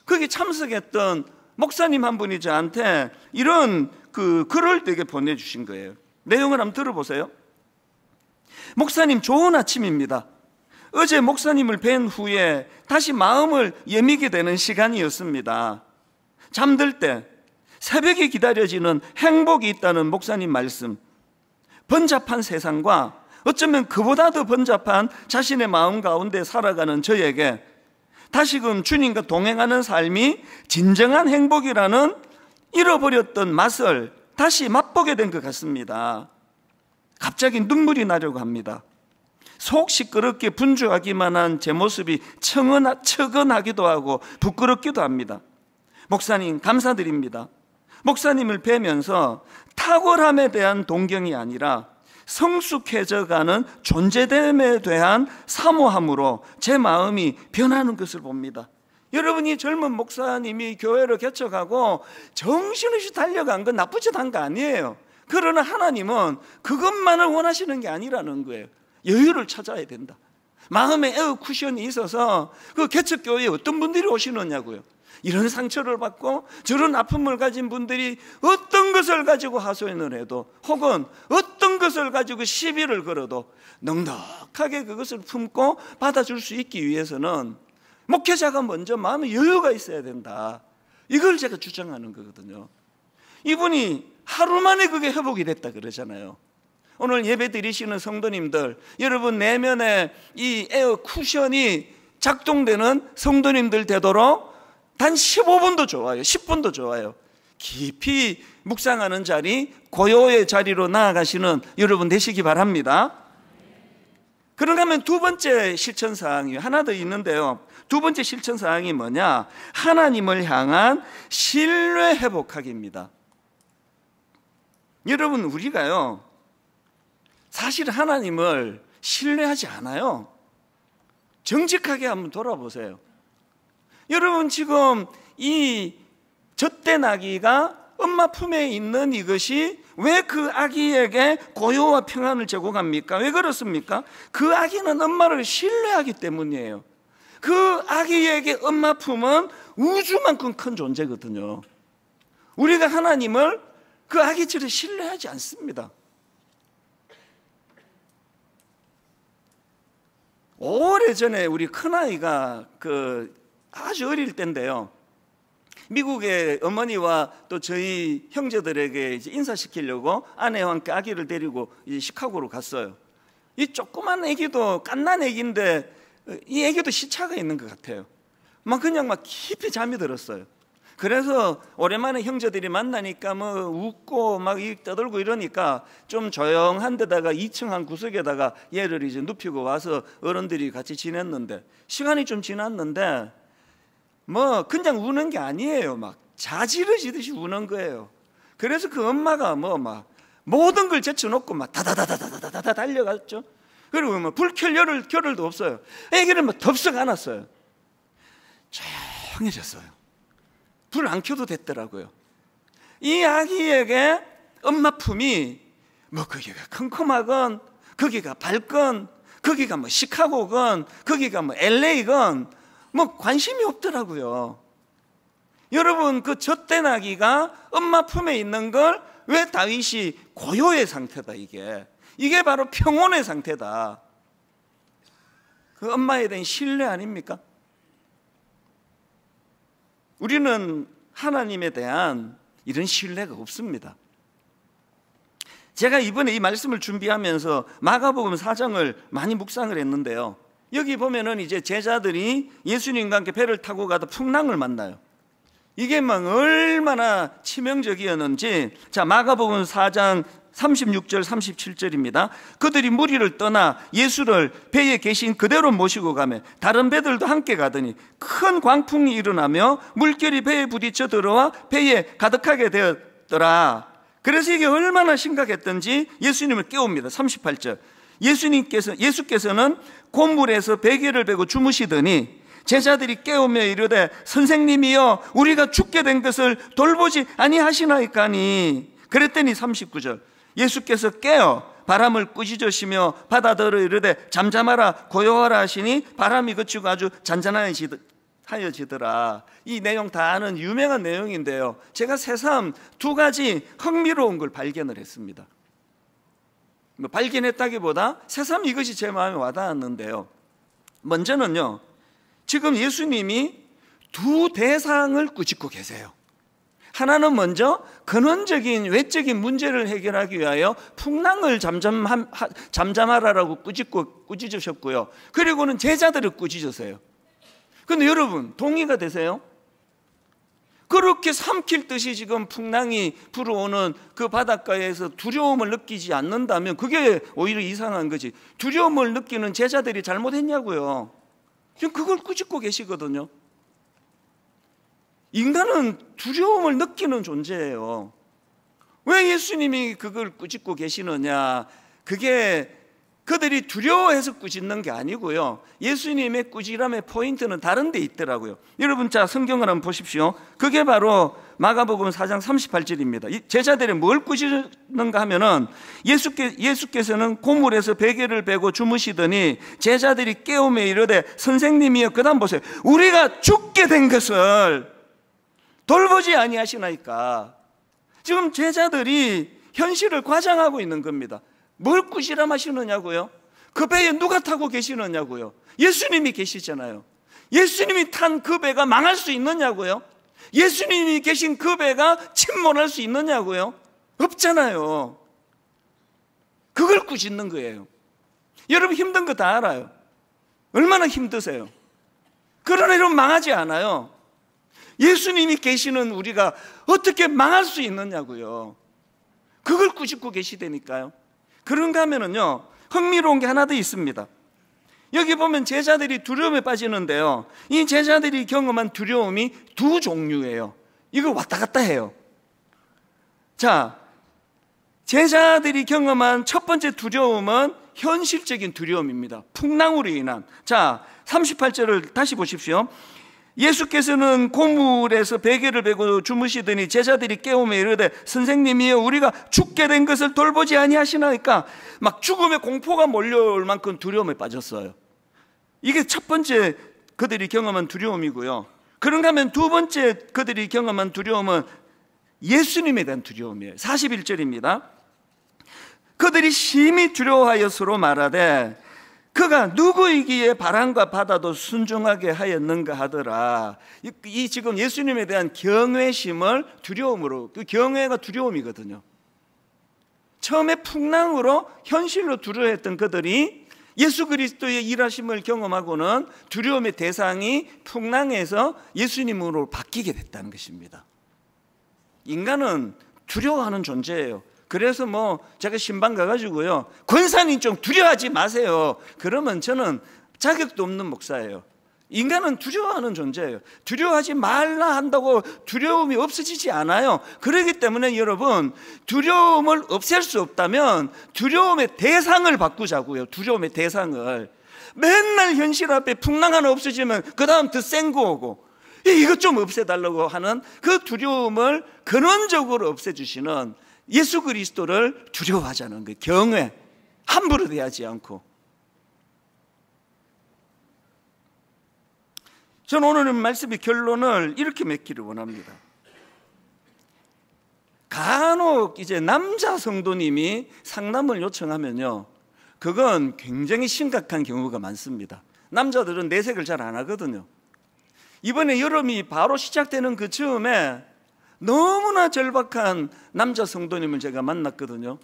거기 참석했던 목사님 한 분이 저한테 이런 글을 되게 보내주신 거예요. 내용을 한번 들어보세요. 목사님, 좋은 아침입니다. 어제 목사님을 뵌 후에 다시 마음을 여미게 되는 시간이었습니다. 잠들 때 새벽에 기다려지는 행복이 있다는 목사님 말씀, 번잡한 세상과 어쩌면 그보다 더 번잡한 자신의 마음 가운데 살아가는 저에게 다시금 주님과 동행하는 삶이 진정한 행복이라는 잃어버렸던 맛을 다시 맛보게 된 것 같습니다. 갑자기 눈물이 나려고 합니다. 속 시끄럽게 분주하기만 한 제 모습이 척은하기도 하고 부끄럽기도 합니다. 목사님, 감사드립니다. 목사님을 뵈면서 탁월함에 대한 동경이 아니라 성숙해져가는 존재됨에 대한 사모함으로 제 마음이 변하는 것을 봅니다. 여러분이 젊은 목사님이 교회를 개척하고 정신없이 달려간 건 나쁘지 않은 거 아니에요. 그러나 하나님은 그것만을 원하시는 게 아니라는 거예요. 여유를 찾아야 된다. 마음에 에어 쿠션이 있어서 그 개척교회에 어떤 분들이 오시느냐고요. 이런 상처를 받고 저런 아픔을 가진 분들이 어떤 것을 가지고 하소연을 해도, 혹은 어떤 것을 가지고 시비를 걸어도 넉넉하게 그것을 품고 받아줄 수 있기 위해서는 목회자가 먼저 마음에 여유가 있어야 된다. 이걸 제가 주장하는 거거든요. 이분이 하루 만에 그게 회복이 됐다 그러잖아요. 오늘 예배 드리시는 성도님들, 여러분 내면에 이 에어 쿠션이 작동되는 성도님들 되도록 단 15분도 좋아요. 10분도 좋아요. 깊이 묵상하는 자리, 고요의 자리로 나아가시는 여러분 되시기 바랍니다. 그런가 하면 두 번째 실천사항이 하나 더 있는데요. 두 번째 실천사항이 뭐냐? 하나님을 향한 신뢰 회복하기입니다. 여러분, 우리가요 사실 하나님을 신뢰하지 않아요. 정직하게 한번 돌아보세요. 여러분, 지금 이 젖된 아기가 엄마 품에 있는 이것이 왜 그 아기에게 고요와 평안을 제공합니까? 왜 그렇습니까? 그 아기는 엄마를 신뢰하기 때문이에요. 그 아기에게 엄마 품은 우주만큼 큰 존재거든요. 우리가 하나님을 그 아기처럼 신뢰하지 않습니다. 오래전에 우리 큰아이가 아주 어릴 때인데요, 미국의 어머니와 또 저희 형제들에게 이제 인사시키려고 아내와 함께 아기를 데리고 이제 시카고로 갔어요. 이 조그만 아기도 갓난 아기인데 이 아기도 시차가 있는 것 같아요. 그냥 깊이 잠이 들었어요. 그래서 오랜만에 형제들이 만나니까 웃고 떠들고 이러니까 좀 조용한 데다가 2층 한 구석에다가 얘를 이제 눕히고 와서 어른들이 같이 지냈는데, 시간이 좀 지났는데 그냥 우는 게 아니에요. 자지러지듯이 우는 거예요. 그래서 그 엄마가 모든 걸 제쳐놓고 다다다다다다다 달려갔죠. 그리고 불 켤 겨를도 없어요. 애기를 덥석 안았어요. 조용해졌어요. 불 안 켜도 됐더라고요. 이 아기에게 엄마 품이 거기가 컴컴하건, 거기가 밝건, 거기가 시카고건, 거기가 LA건 관심이 없더라고요. 여러분, 그 젖된 아기가 엄마 품에 있는 걸 왜 다윗이 고요의 상태다, 이게 바로 평온의 상태다. 그 엄마에 대한 신뢰 아닙니까? 우리는 하나님에 대한 이런 신뢰가 없습니다. 제가 이번에 이 말씀을 준비하면서 마가복음 4장을 많이 묵상을 했는데요, 여기 보면은 이제 제자들이 예수님과 함께 배를 타고 가다 풍랑을 만나요. 이게 얼마나 치명적이었는지, 자, 마가복음 4장 36절 37절입니다. 그들이 무리를 떠나 예수를 배에 계신 그대로 모시고 가며 다른 배들도 함께 가더니 큰 광풍이 일어나며 물결이 배에 부딪혀 들어와 배에 가득하게 되었더라. 그래서 이게 얼마나 심각했던지 예수님을 깨웁니다. 38절. 예수께서는 곤물에서 베개를 베고 주무시더니 제자들이 깨우며 이르되 선생님이여 우리가 죽게 된 것을 돌보지 아니하시나이까니. 그랬더니 39절. 예수께서 깨어 바람을 꾸짖으시며 바다더러 이르되 잠잠하라 고요하라 하시니 바람이 그치고 아주 잔잔하여지더라. 이 내용 다 아는 유명한 내용인데요, 제가 새삼 두 가지 흥미로운 걸 발견을 했습니다. 발견했다기보다 새삼 이것이 제 마음에 와닿았는데요, 먼저는요, 지금 예수님이 두 대상을 꾸짖고 계세요. 하나는 먼저 근원적인 외적인 문제를 해결하기 위하여 풍랑을 잠잠하라라고 꾸짖으셨고요, 그리고는 제자들을 꾸짖으세요. 그런데 여러분 동의가 되세요? 그렇게 삼킬 듯이 지금 풍랑이 불어오는 그 바닷가에서 두려움을 느끼지 않는다면 그게 오히려 이상한 거지. 두려움을 느끼는 제자들이 잘못했냐고요. 지금 그걸 꾸짖고 계시거든요. 인간은 두려움을 느끼는 존재예요. 왜 예수님이 그걸 꾸짖고 계시느냐? 그게 그들이 두려워해서 꾸짖는 게 아니고요, 예수님의 꾸지람의 포인트는 다른 데 있더라고요. 여러분, 자, 성경을 한번 보십시오. 그게 바로 마가복음 4장 38절입니다. 제자들이 뭘 꾸짖는가 하면은 예수께서는 고물에서 베개를 베고 주무시더니 제자들이 깨우며 이르되 선생님이여, 그 다음 보세요. 우리가 죽게 된 것을 돌보지 아니하시나이까. 지금 제자들이 현실을 과장하고 있는 겁니다. 뭘 꾸지람하시느냐고요? 그 배에 누가 타고 계시느냐고요? 예수님이 계시잖아요. 예수님이 탄 그 배가 망할 수 있느냐고요? 예수님이 계신 그 배가 침몰할 수 있느냐고요? 없잖아요. 그걸 꾸짖는 거예요. 여러분 힘든 거 다 알아요. 얼마나 힘드세요? 그러나 여러분 망하지 않아요. 예수님이 계시는 우리가 어떻게 망할 수 있느냐고요. 그걸 꾸짖고 계시다니까요. 그런가 하면은요, 흥미로운 게 하나 더 있습니다. 여기 보면 제자들이 두려움에 빠지는데요, 이 제자들이 경험한 두려움이 두 종류예요. 이걸 왔다 갔다 해요. 자, 제자들이 경험한 첫 번째 두려움은 현실적인 두려움입니다. 풍랑으로 인한. 자, 38절을 다시 보십시오. 예수께서는 고물에서 베개를 베고 주무시더니 제자들이 깨우며 이르되 선생님이여 우리가 죽게 된 것을 돌보지 아니하시나이까. 막 죽음의 공포가 몰려올 만큼 두려움에 빠졌어요. 이게 첫 번째 그들이 경험한 두려움이고요. 그런가 하면 두 번째 그들이 경험한 두려움은 예수님에 대한 두려움이에요. 41절입니다. 그들이 심히 두려워하여 서로 말하되 그가 누구이기에 바람과 바다도 순종하게 하였는가 하더라. 이 지금 예수님에 대한 경외심을 두려움으로, 그 경외가 두려움이거든요. 처음에 풍랑으로 현실로 두려워했던 그들이 예수 그리스도의 일하심을 경험하고는 두려움의 대상이 풍랑에서 예수님으로 바뀌게 됐다는 것입니다. 인간은 두려워하는 존재예요. 그래서 제가 신방 가가지고요, 권사님 좀 두려워하지 마세요, 그러면 저는 자격도 없는 목사예요. 인간은 두려워하는 존재예요. 두려워하지 말라 한다고 두려움이 없어지지 않아요. 그렇기 때문에 여러분, 두려움을 없앨 수 없다면 두려움의 대상을 바꾸자고요. 두려움의 대상을. 맨날 현실 앞에 풍랑 하나 없어지면 그 다음 더 센 거 오고, 이것 좀 없애달라고 하는 그 두려움을 근원적으로 없애주시는 예수 그리스도를 두려워하자는 거예요. 경외, 함부로 대하지 않고. 저는 오늘 말씀의 결론을 이렇게 맺기를 원합니다. 간혹 이제 남자 성도님이 상담을 요청하면요, 그건 굉장히 심각한 경우가 많습니다. 남자들은 내색을 잘 안 하거든요. 이번에 여름이 바로 시작되는 그 즈음에 너무나 절박한 남자 성도님을 제가 만났거든요.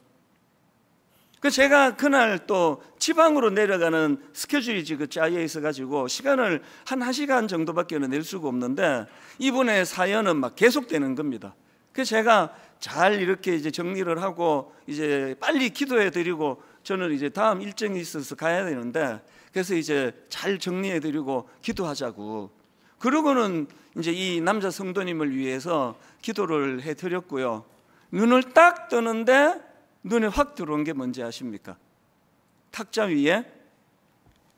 제가 그날 또 지방으로 내려가는 스케줄이 지금 짜여 있어가지고 시간을 한 1시간 정도밖에 낼 수가 없는데 이분의 사연은 막 계속되는 겁니다. 그래서 제가 잘 이렇게 이제 정리를 하고 이제 빨리 기도해 드리고 저는 이제 다음 일정이 있어서 가야 되는데, 그래서 이제 잘 정리해 드리고 기도하자고. 그러고는 이제 이 남자 성도님을 위해서 기도를 해 드렸고요. 눈을 딱 뜨는데 눈에 확 들어온 게 뭔지 아십니까? 탁자 위에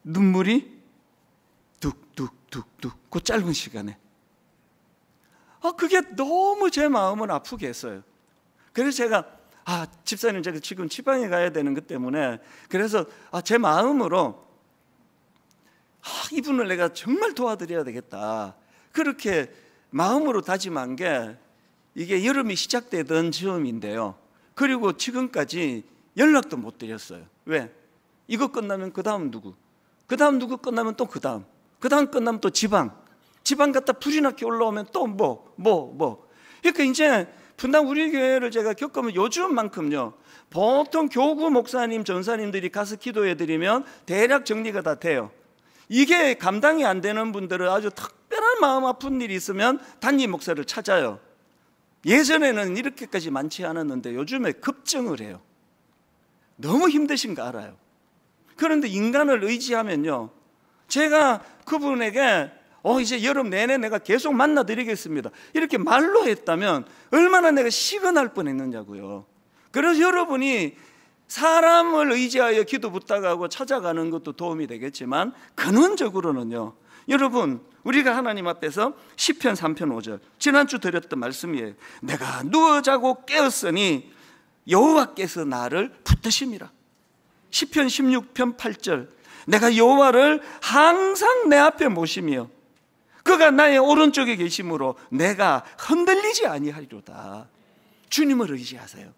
눈물이 뚝뚝뚝뚝, 그 짧은 시간에. 그게 너무 제 마음을 아프게 했어요. 그래서 제가 집사님, 제가 지금 지방에 가야 되는 것 때문에, 그래서 제 마음으로 이분을 내가 정말 도와드려야 되겠다, 그렇게 마음으로 다짐한 게 이게 여름이 시작되던 즈음인데요. 그리고 지금까지 연락도 못 드렸어요. 왜? 이거 끝나면 그 다음 누구, 그 다음 누구 끝나면 또 그 다음 끝나면 또 지방 갔다 불이 나게 올라오면 또 뭐. 그러니까 이제 분당 우리 교회를 제가 겪으면 요즘만큼요, 보통 교구 목사님, 전사님들이 가서 기도해 드리면 대략 정리가 다 돼요. 이게 감당이 안 되는 분들은 아주 특별한 마음 아픈 일이 있으면 단임 목사를 찾아요. 예전에는 이렇게까지 많지 않았는데 요즘에 급증을 해요. 너무 힘드신 거 알아요. 그런데 인간을 의지하면요, 제가 그분에게 이제 여름 내내 내가 계속 만나드리겠습니다, 이렇게 말로 했다면 얼마나 내가 시근할 뻔했느냐고요. 그래서 여러분이 사람을 의지하여 기도 부탁하고 찾아가는 것도 도움이 되겠지만, 근원적으로는요, 여러분, 우리가 하나님 앞에서 시편 3편 5절, 지난주 드렸던 말씀이에요. 내가 누워 자고 깨었으니 여호와께서 나를 붙드심이라. 시편 16편 8절, 내가 여호와를 항상 내 앞에 모시며 그가 나의 오른쪽에 계심으로 내가 흔들리지 아니하리로다. 주님을 의지하세요.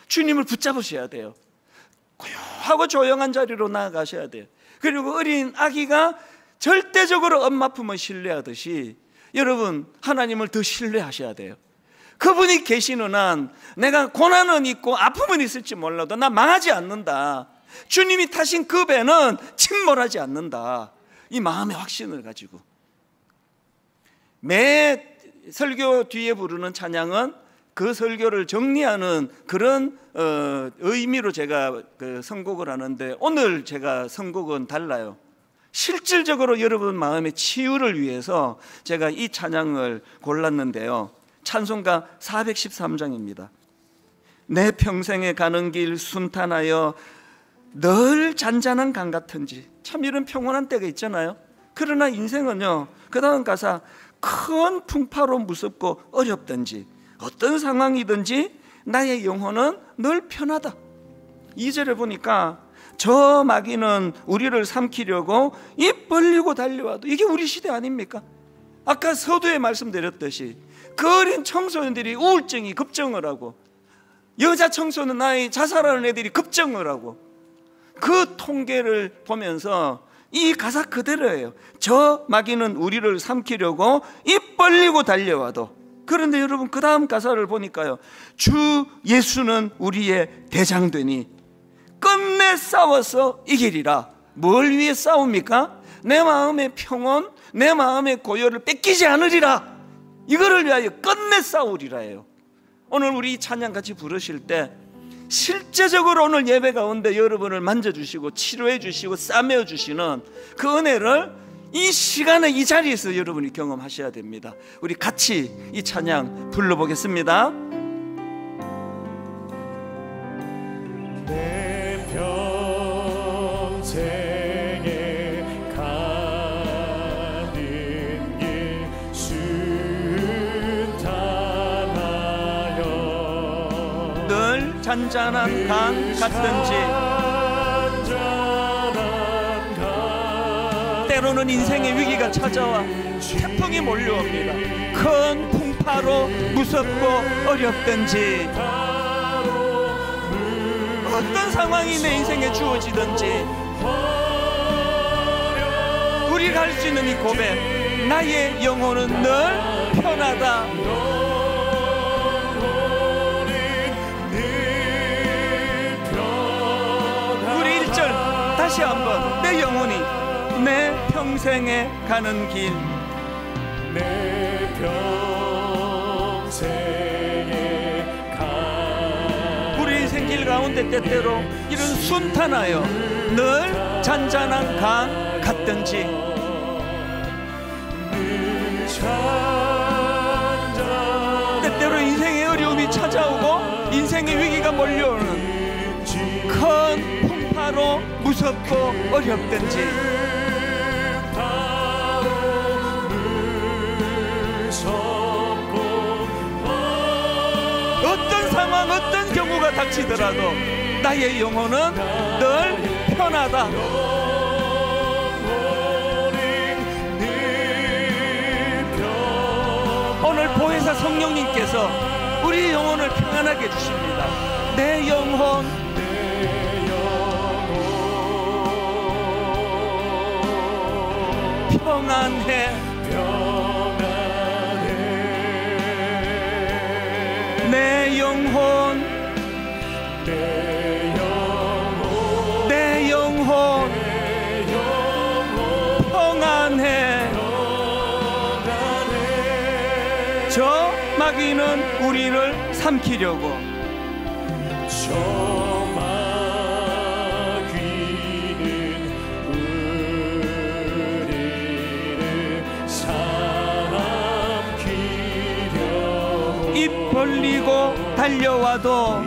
주님을 붙잡으셔야 돼요. 고요하고 조용한 자리로 나아가셔야 돼요. 그리고 어린 아기가 절대적으로 엄마 품을 신뢰하듯이 여러분, 하나님을 더 신뢰하셔야 돼요. 그분이 계시는 한 내가 고난은 있고 아픔은 있을지 몰라도 나 망하지 않는다. 주님이 타신 그 배는 침몰하지 않는다. 이 마음의 확신을 가지고 매 설교 뒤에 부르는 찬양은 그 설교를 정리하는 그런 의미로 제가 선곡을 하는데, 오늘 제가 선곡은 달라요. 실질적으로 여러분 마음의 치유를 위해서 제가 이 찬양을 골랐는데요, 찬송가 413장입니다. 내 평생에 가는 길 순탄하여 늘 잔잔한 강 같은지. 참 이런 평온한 때가 있잖아요. 그러나 인생은요, 그 다음 가사, 큰 풍파로 무섭고 어렵든지 어떤 상황이든지 나의 영혼은 늘 편하다. 2절에 보니까 저 마귀는 우리를 삼키려고 입 벌리고 달려와도, 이게 우리 시대 아닙니까? 아까 서두에 말씀드렸듯이 그 어린 청소년들이 우울증이 급증을 하고, 여자 청소년 나이 자살하는 애들이 급증을 하고, 그 통계를 보면서 이 가사 그대로예요. 저 마귀는 우리를 삼키려고 입 벌리고 달려와도. 그런데 여러분, 그 다음 가사를 보니까요, 주 예수는 우리의 대장되니 끝내 싸워서 이기리라. 뭘 위해 싸웁니까? 내 마음의 평온, 내 마음의 고요를 뺏기지 않으리라. 이거를 위하여 끝내 싸우리라예요. 오늘 우리 이 찬양 같이 부르실 때 실제적으로 오늘 예배 가운데 여러분을 만져주시고 치료해 주시고 싸매어 주시는 그 은혜를 이 시간에 이 자리에서 여러분이 경험하셔야 됩니다. 우리 같이 이 찬양 불러보겠습니다. 내 평생에 가는 길 순탄하여 늘 잔잔한 강 같든지, 때로는 인생의 위기가 찾아와 태풍이 몰려옵니다. 큰 풍파로 무섭고 어렵든지, 어떤 상황이 내 인생에 주어지든지, 우리가 할 수 있는 이 고백, 나의 영혼은 늘 편하다. 우리 1절 다시 한번, 내 영혼이 내 평생에 가는 길, 내 평생에 가는 가운데 때때로 이런 순탄하여 늘 잔잔한 강 같든지, 때때로 인생의 어려움이 찾아오고 인생의 위기가 몰려오는 큰 풍파로 무섭고 어렵든지, 어떤 상황, 어떤 경우가 닥치더라도 나의 영혼은 늘 편하다. 오늘 보혜사 성령님께서 우리 영혼을 평안하게 해주십니다. 내 영혼, 평안해. 내 영혼, 내 영혼 평안해. 저 마귀는 우리를 삼키려고, 입 벌리고 달려와도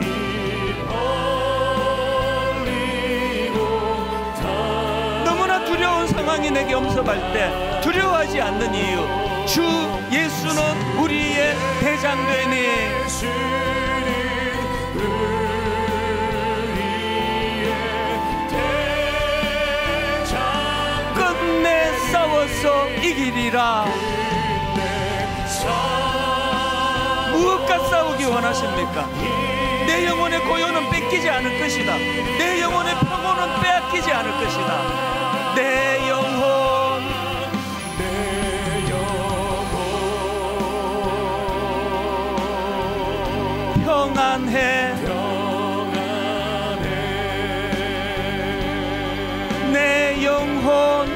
너무나 두려운 상황이 내게 엄습할 때 두려워하지 않는 이유, 주 예수는 우리의 대장되니 끝내 싸워서 이기리라. 무엇과 싸우기 원하십니까? 내 영혼의 고요는 뺏기지 않을 것이다. 내 영혼의 평온은 빼앗기지 않을 것이다. 내 영혼, 평안해. 내 영혼,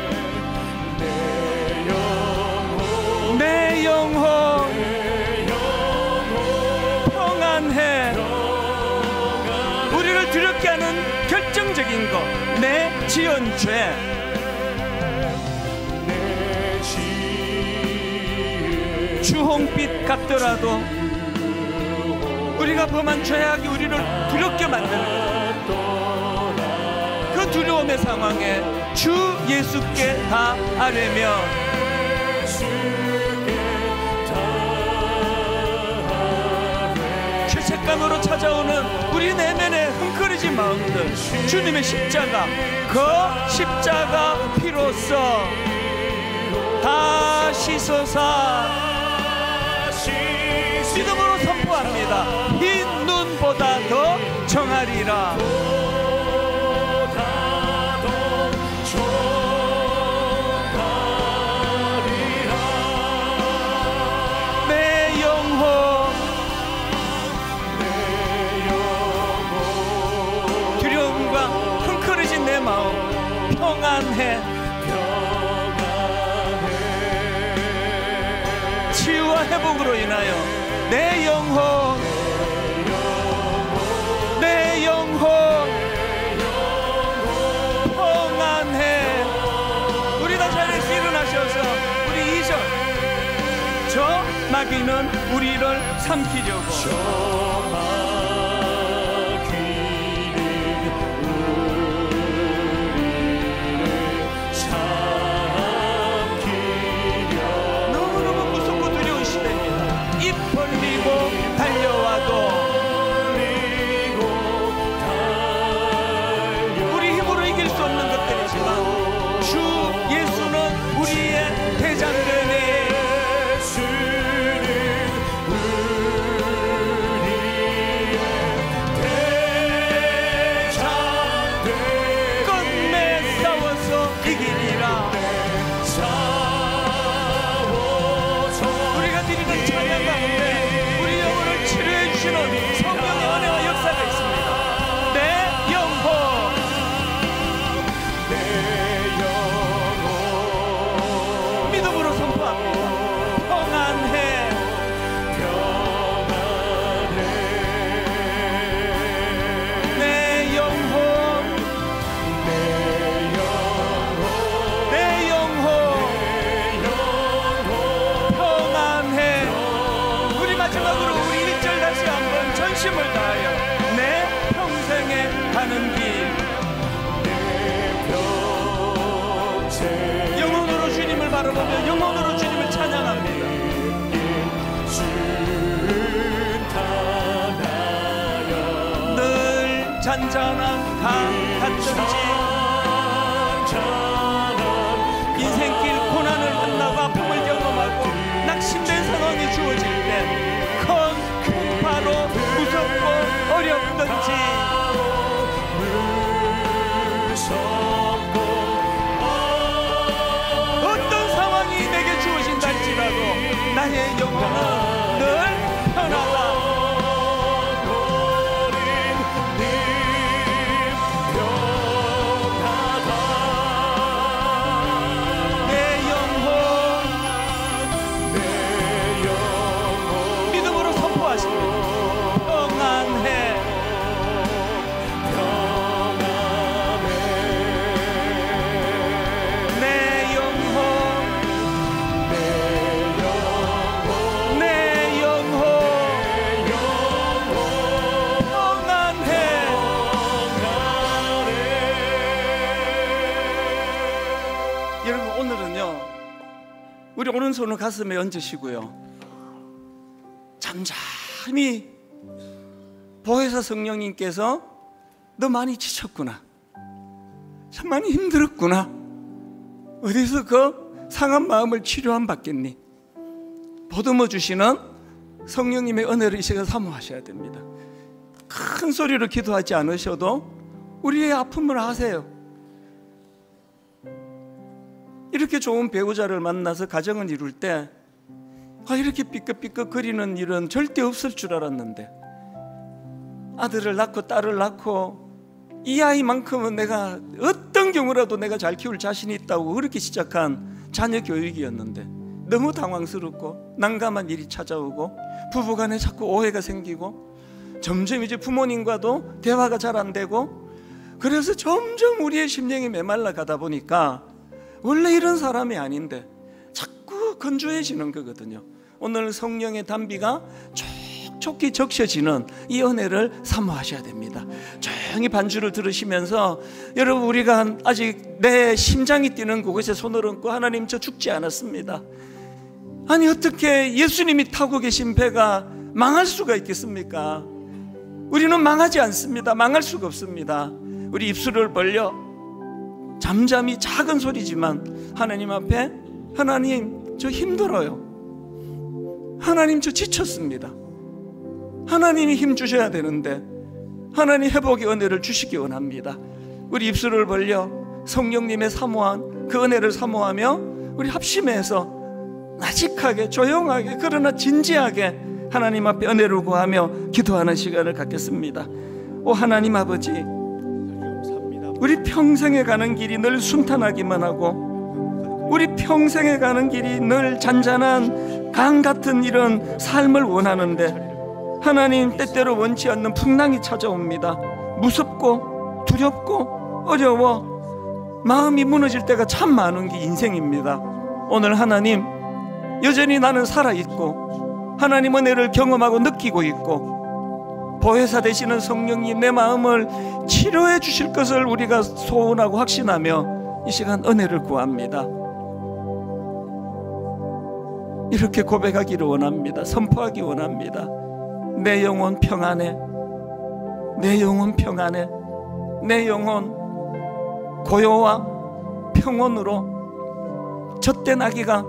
내 영혼 평안해. 우리를 두렵게 하는 결정적인 것, 내 지은 죄, 주홍빛 같더라도 우리가 범한 죄악이 우리를 두렵게 만드는 그 두려움의 상황에 주 예수께 다 아뢰며 죄책감으로 찾아오는 우리 내면의 흥거리진 마음들, 주님의 십자가, 그 십자가 피로써 다 씻어사 믿음으로 선포합니다. 흰 눈보다 더 정하리라. 내 영혼, 두려움과 흥거려진 내 마음 평안해. 치유와 회복으로 인하여 내 영혼, 내 영혼 평안해. 우리 다 자리에서 일어나셔서 우리 2절, 저 마귀는 우리를 삼키려고 달려와도 우리 힘으로 이길 수 없는 것들이지만 주 예수는 우리의 대장되니 전심을 다하여 내 평생에 가는 길. 영혼으로 주님을 바라보며 영혼으로 주님을 찬양합니다. 늘 잔잔한 강 같은지 인생길 고난을 만나고 아픔을 경험하고 낙심된 상황이 주어질 때 큰 풍파로 무섭고 어렵든지 어떤 상황이 내게 주어진다 할지라도 나의 영혼은 늘 편하다. 우리 오른손을 가슴에 얹으시고요, 잠잠히 보혜사 성령님께서 너 많이 지쳤구나, 참 많이 힘들었구나, 어디서 그 상한 마음을 치료함 받겠니? 보듬어 주시는 성령님의 은혜를 이 시간 사모하셔야 됩니다. 큰 소리로 기도하지 않으셔도 우리의 아픔을 아세요. 이렇게 좋은 배우자를 만나서 가정을 이룰 때 이렇게 삐끗삐끗 거리는 일은 절대 없을 줄 알았는데, 아들을 낳고 딸을 낳고 이 아이만큼은 내가 어떤 경우라도 내가 잘 키울 자신이 있다고 그렇게 시작한 자녀 교육이었는데 너무 당황스럽고 난감한 일이 찾아오고 부부간에 자꾸 오해가 생기고 점점 이제 부모님과도 대화가 잘 안 되고, 그래서 점점 우리의 심령이 메말라 가다 보니까 원래 이런 사람이 아닌데 자꾸 건조해지는 거거든요. 오늘 성령의 단비가 촉촉히 적셔지는 이 은혜를 사모하셔야 됩니다. 조용히 반주를 들으시면서 여러분, 우리가 아직 내 심장이 뛰는 그곳에 손을 얹고 하나님, 저 죽지 않았습니다. 아니 어떻게 예수님이 타고 계신 배가 망할 수가 있겠습니까? 우리는 망하지 않습니다. 망할 수가 없습니다. 우리 입술을 벌려 잠잠히 작은 소리지만 하나님 앞에, 하나님 저 힘들어요, 하나님 저 지쳤습니다, 하나님이 힘 주셔야 되는데 하나님 회복의 은혜를 주시기 원합니다. 우리 입술을 벌려 성령님의 사모한 그 은혜를 사모하며 우리 합심해서 나직하게 조용하게 그러나 진지하게 하나님 앞에 은혜를 구하며 기도하는 시간을 갖겠습니다. 오 하나님 아버지, 우리 평생에 가는 길이 늘 순탄하기만 하고 우리 평생에 가는 길이 늘 잔잔한 강 같은 이런 삶을 원하는데, 하나님 때때로 원치 않는 풍랑이 찾아옵니다. 무섭고 두렵고 어려워 마음이 무너질 때가 참 많은 게 인생입니다. 오늘 하나님, 여전히 나는 살아있고 하나님 은혜를 경험하고 느끼고 있고 보혜사 되시는 성령님 내 마음을 치료해 주실 것을 우리가 소원하고 확신하며 이 시간 은혜를 구합니다. 이렇게 고백하기를 원합니다. 선포하기 원합니다. 내 영혼 평안해, 내 영혼 평안해, 내 영혼 고요와 평온으로 젖된 아기가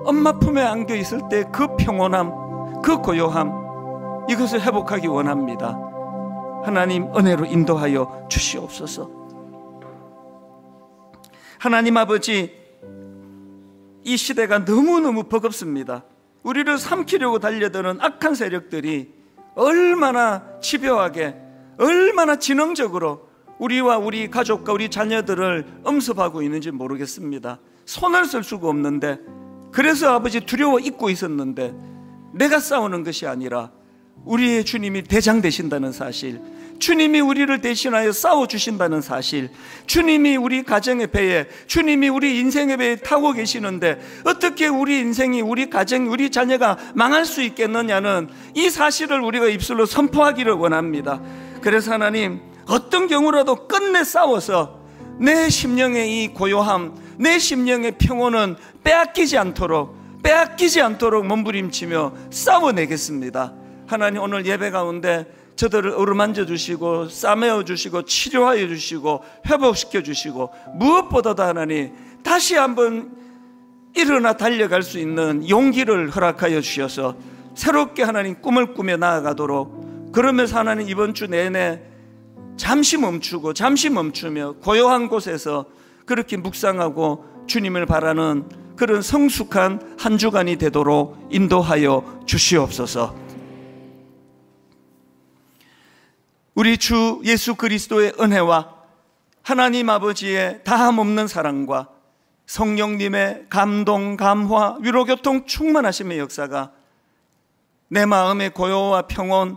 엄마 품에 안겨 있을 때 그 평온함, 그 고요함, 이것을 회복하기 원합니다. 하나님 은혜로 인도하여 주시옵소서. 하나님 아버지, 이 시대가 너무너무 버겁습니다. 우리를 삼키려고 달려드는 악한 세력들이 얼마나 집요하게, 얼마나 지능적으로 우리와 우리 가족과 우리 자녀들을 엄습하고 있는지 모르겠습니다. 손을 쓸 수가 없는데, 그래서 아버지 두려워 잊고 있었는데, 내가 싸우는 것이 아니라 우리의 주님이 대장 되신다는 사실, 주님이 우리를 대신하여 싸워주신다는 사실, 주님이 우리 가정의 배에, 주님이 우리 인생의 배에 타고 계시는데 어떻게 우리 인생이, 우리 가정이, 우리 자녀가 망할 수 있겠느냐는 이 사실을 우리가 입술로 선포하기를 원합니다. 그래서 하나님, 어떤 경우라도 끝내 싸워서 내 심령의 이 고요함, 내 심령의 평온은 빼앗기지 않도록 몸부림치며 싸워내겠습니다. 하나님, 오늘 예배 가운데 저들을 어루만져 주시고 싸매어 주시고 치료하여 주시고 회복시켜 주시고, 무엇보다도 하나님 다시 한번 일어나 달려갈 수 있는 용기를 허락하여 주셔서 새롭게 하나님 꿈을 꾸며 나아가도록, 그러면서 하나님 이번 주 내내 잠시 멈추며 고요한 곳에서 그렇게 묵상하고 주님을 바라는 그런 성숙한 한 주간이 되도록 인도하여 주시옵소서. 우리 주 예수 그리스도의 은혜와 하나님 아버지의 다함없는 사랑과 성령님의 감동, 감화, 위로교통 충만하심의 역사가 내 마음의 고요와 평온,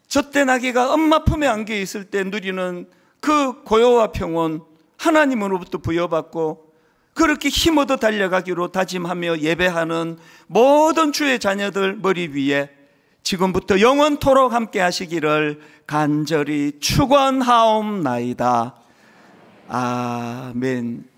젖된 아기가 엄마 품에 안겨 있을 때 누리는 그 고요와 평온, 하나님으로부터 부여받고 그렇게 힘얻어 달려가기로 다짐하며 예배하는 모든 주의 자녀들 머리 위에 지금부터 영원토록 함께 하시기를 간절히 축원하옵나이다. 아멘.